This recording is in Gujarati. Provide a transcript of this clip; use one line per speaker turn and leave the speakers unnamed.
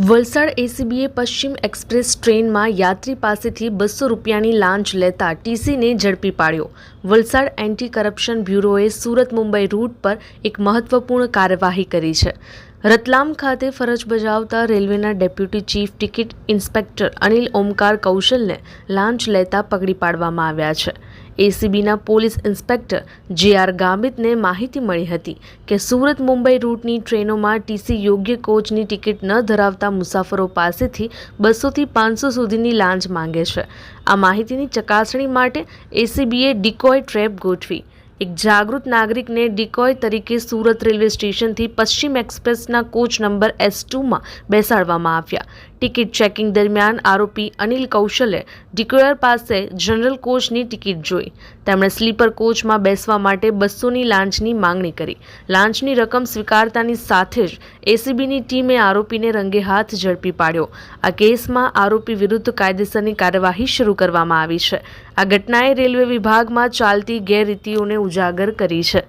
વલસાડ એસીબીએ પશ્ચિમ એક્સપ્રેસ ટ્રેનમાં યાત્રી પાસેથી 200 રૂપિયાની લાંચ લેતા ટીસીને ઝડપી પાડ્યો। વલસાડ એન્ટી કરપ્શન બ્યુરોએ સુરત મુંબઈ રૂટ પર એક મહત્વપૂર્ણ કાર્યવાહી કરી છે। રતલામ ખાતે ફરજ બજાવતા રેલવેના deputy chief ticket inspector Anil Omkar કૌશલને લાંચ લેતા પકડી પાડવામાં આવ્યા છે। એસીબીના પોલીસ ઇન્સ્પેક્ટર જે.આર. ગામિતને માહિતી મળી હતી કે સુરત મુંબઈ રૂટની ટ્રેનોમાં ટીસી યોગ્ય કોચની ટિકિટ ન ધરાવતા મુસાફરો પાસેથી 200 થી 500 સુધીની લાંચ માંગે છે। આ માહિતીની ચકાસણી માટે એસીબીએ ડિકોય ટ્રેપ ગોઠવી એક જાગૃત નાગરિકને ડિકોય તરીકે સુરત રેલવે સ્ટેશનથી પશ્ચિમ એક્સપ્રેસના કોચ નંબર S2માં બેસાડવામાં આવ્યા। ટિકિટ ચેકિંગ દરમિયાન આરોપી અનિલ કૌશલે ડિકોયર પાસે જનરલ કોચની ટિકિટ જોઈ। તેમણે સ્લીપર કોચમાં બેસવા માટે 200ની લાંચની માંગણી કરી। લાંચની રકમ સ્વીકારતાની સાથે જ એસીબીની ટીમે આરોપીને રંગે હાથ ઝડપી પાડ્યો। આ કેસમાં આરોપી વિરુદ્ધ કાયદેસરની કાર્યવાહી શરૂ કરવામાં આવી છે। આ ઘટનાએ રેલવે વિભાગમાં ચાલતી ગેરરીતિઓને ઉજાગર કરી છે।